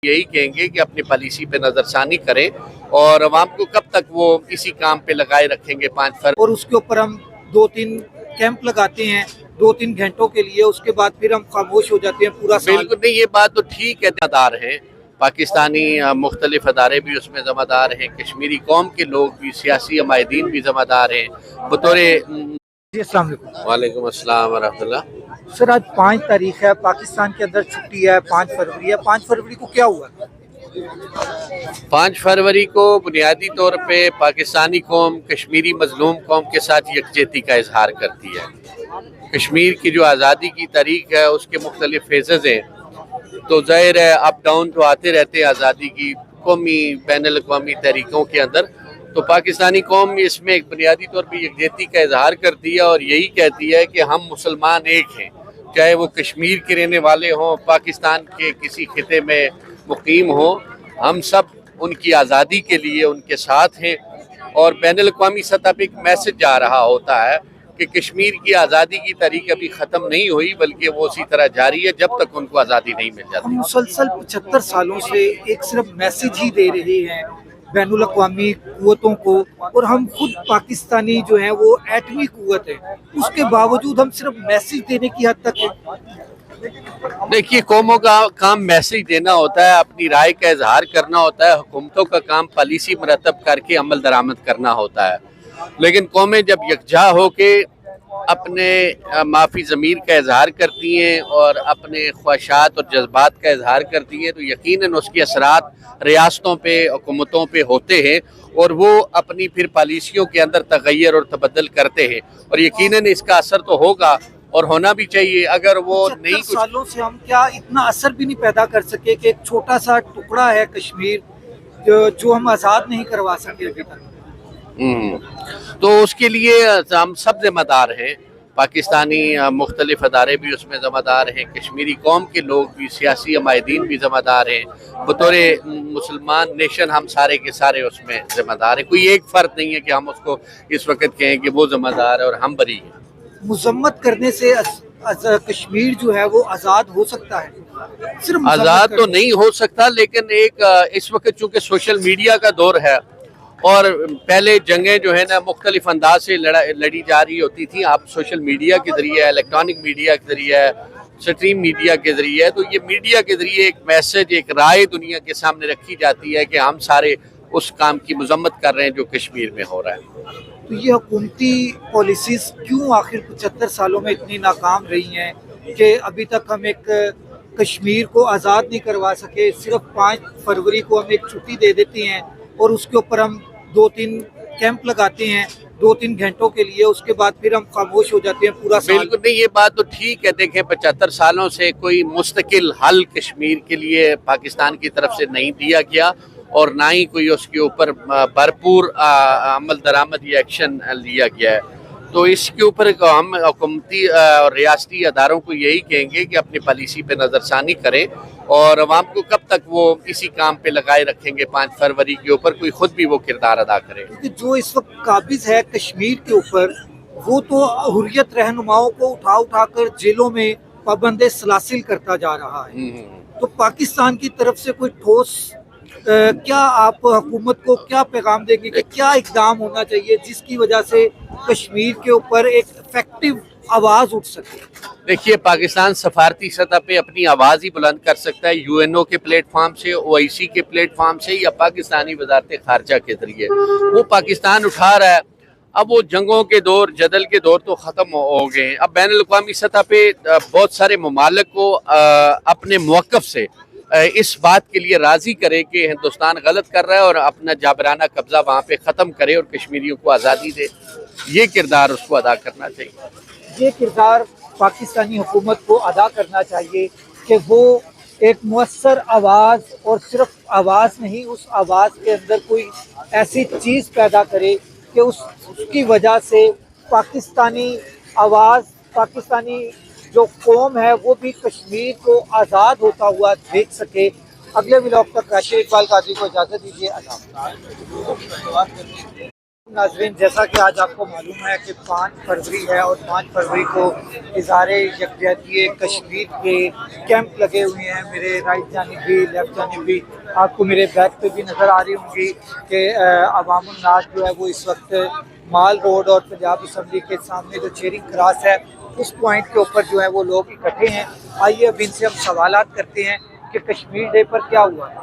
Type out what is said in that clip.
यही कहेंगे कि अपनी पॉलिसी पे नजरसानी करें और अवाम को कब तक वो इसी काम पे लगाए रखेंगे 5 फरवरी। और उसके ऊपर हम 2-3 कैंप लगाते हैं 2-3 घंटों के लिए, उसके बाद फिर हम खामोश हो जाते हैं पूरा साल। बिल्कुल नहीं, ये बात तो ठीक है, ज़िम्मेदार हैं पाकिस्तानी मुख्तलिफ अदारे भी उसमें ज़िम्मेदार हैं, कश्मीरी कौम के लोग भी, सियासी अमायदीन भी ज़िम्मेदार हैं बतौर। जी अस्सलाम वालेकुम। वालेकुम अस्सलाम वरहमतुल्लाह। सर आज 5 तारीख है, पाकिस्तान के अंदर छुट्टी है, 5 फरवरी है। 5 फरवरी को क्या हुआ? 5 फरवरी को बुनियादी तौर पे पाकिस्तानी कौम कश्मीरी मजलूम कौम के साथ यकजहती का इजहार करती है। कश्मीर की जो आज़ादी की तारीख है उसके मुख्तलिफ फेजेज़ हैं, तो ज़ाहिर है अप डाउन तो आते रहते हैं आज़ादी की कौमी बैनुल अक़वामी तहरीकों के अंदर। तो पाकिस्तानी कौम इसमें एक बुनियादी तौर पर यकजहती का इजहार करती है और यही कहती है कि हम मुसलमान एक हैं, चाहे वो कश्मीर के रहने वाले हों, पाकिस्तान के किसी खिते में मुकीम हों, हम सब उनकी आज़ादी के लिए उनके साथ हैं। और बैनुल अक़वामी सतह पर एक मैसेज जा रहा होता है कि कश्मीर की आज़ादी की तारीख अभी ख़त्म नहीं हुई, बल्कि वो उसी तरह जारी है जब तक उनको आज़ादी नहीं मिल जाती। हम मुसलसल 75 सालों से एक सिर्फ मैसेज ही दे रहे हैं बैनुल अक़वामी कुव्वतों को, और हम खुद पाकिस्तानी जो है वो एटमी कुव्वत है, उसके बावजूद हम सिर्फ मैसेज देने की हद तक है। देखिए, कौमों का काम मैसेज देना होता है, अपनी राय का इजहार करना होता है, हुकूमतों का काम पॉलिसी मरतब करके अमल दरामद करना होता है। लेकिन कौमें जब यकजा हो के अपने माफ़ी ज़मीर का इजहार करती हैं और अपने ख्वाहिशात और जज्बात का इजहार करती हैं, तो यकीनन उसके असरात रियासतों पे, हुकूमतों पे होते हैं और वो अपनी फिर पॉलिसियों के अंदर तगय्युर और तबद्दुल करते हैं, और यकीनन इसका असर तो होगा और होना भी चाहिए। अगर वो नहीं सालों से हम क्या इतना असर भी नहीं पैदा कर सके कि एक छोटा सा टुकड़ा है कश्मीर जो हम आज़ाद नहीं करवा सके अभी तक। तो उसके लिए हम सब जिम्मेदार हैं, पाकिस्तानी मुख्तलिफ अदारे भी उसमें ज़िम्मेदार हैं, कश्मीरी कौम के लोग भी, सियासी अमायदीन भी ज़िम्मेदार हैं, बतौर मुसलमान नेशन हम सारे के सारे उसमें ज़िम्मेदार हैं। कोई एक फ़र्द नहीं है कि हम उसको इस वक्त कहें कि वो ज़िम्मेदार है और हम बरी हैं। मुजम्मत करने से कश्मीर जो है वो आज़ाद हो सकता है? सिर्फ आज़ाद तो नहीं हो सकता, लेकिन एक इस वक्त चूँकि सोशल मीडिया का दौर है और पहले जंगें जो है ना मुख्तलिफ अंदाज से लड़ी जा रही होती थी, आप सोशल मीडिया के ज़रिए, इलेक्ट्रॉनिक मीडिया के ज़रिए, स्ट्रीम मीडिया के ज़रिए, तो ये मीडिया के ज़रिए एक मैसेज, एक राय दुनिया के सामने रखी जाती है कि हम सारे उस काम की मजम्मत कर रहे हैं जो कश्मीर में हो रहा है। तो ये हुकूमती पॉलिसीज़ क्यों आखिर 75 सालों में इतनी नाकाम रही हैं कि अभी तक हम एक कश्मीर को आज़ाद नहीं करवा सके? सिर्फ 5 फरवरी को हम एक छुट्टी दे देते हैं और उसके ऊपर हम 2-3 कैंप लगाते हैं 2-3 घंटों के लिए, उसके बाद फिर हम खामोश हो जाते हैं पूरा साल। बिल्कुल नहीं, ये बात तो ठीक है। देखें, 75 सालों से कोई मुस्तकिल हल कश्मीर के लिए पाकिस्तान की तरफ से नहीं दिया गया और ना ही कोई उसके ऊपर भरपूर अमल दरामद या एक्शन लिया गया है। तो इसके ऊपर हम हुकूमती और रियासती अदारों को यही कहेंगे कि अपनी पॉलिसी पे नज़रसानी करें और अवाम को कब तक वो इसी काम पे लगाए रखेंगे 5 फरवरी के ऊपर, कोई खुद भी वो किरदार अदा करे। क्योंकि जो इस वक्त काबिज है कश्मीर के ऊपर, वो तो हुर्रियत रहनुमाओं को उठा कर जेलों में पाबंदे सलासिल करता जा रहा है। तो पाकिस्तान की तरफ से कोई ठोस क्या आप हुकूमत को क्या पैगाम देंगे कि क्या इकदाम होना चाहिए जिसकी वजह से कश्मीर के ऊपर एक इफेक्टिव आवाज़ उठ सके? देखिए, पाकिस्तान सफारती सतह पे अपनी आवाज़ ही बुलंद कर सकता है, यूएनओ के प्लेटफॉर्म से, ओआईसी के प्लेटफॉर्म से या पाकिस्तानी वजारत खारजा के जरिए। वो पाकिस्तान उठा रहा है। अब वो जंगों के दौर, जदल के दौर तो ख़त्म हो गए हैं। अब बैनुल अक़वामी सतह पे बहुत सारे ममालिक को अपने मौक़िफ़ से इस बात के लिए राज़ी करे कि हिंदुस्तान गलत कर रहा है और अपना जाबराना कब्ज़ा वहाँ पे ख़त्म करे और कश्मीरियों को आज़ादी दे। ये किरदार उसको अदा करना चाहिए। ये किरदार पाकिस्तानी हुकूमत को अदा करना चाहिए कि वो एक मुअस्सर आवाज़, और सिर्फ आवाज़ नहीं, उस आवाज़ के अंदर कोई ऐसी चीज़ पैदा करे कि उसकी वजह से पाकिस्तानी आवाज़, पाकिस्तानी जो कौम है वो भी कश्मीर को आज़ाद होता हुआ देख सके। अगले व्लॉग तक राशिद इकबाल कादरी को इजाज़त दीजिए। ناظرین، جیسا کہ آج آپ کو معلوم ہے کہ 5 فروری ہے اور 5 فروری کو اظہار یکجہتی کشمیر کے کیمپ لگے ہوئے ہیں. میرے رائٹ جانب بھی لیفٹ جانب بھی آپ کو میرے بیک پہ بھی نظر آ رہی ہوں گی کہ عوام الناس جو ہے وہ اس وقت مال روڈ اور پنجاب اسمبلی کے سامنے جو چیرنگ کراس ہے اس پوائنٹ کے اوپر جو ہے وہ لوگ اکٹھے ہیں. آئیے اب ان سے ہم سوالات کرتے ہیں کہ کشمیر ڈے پر کیا ہوا ہے.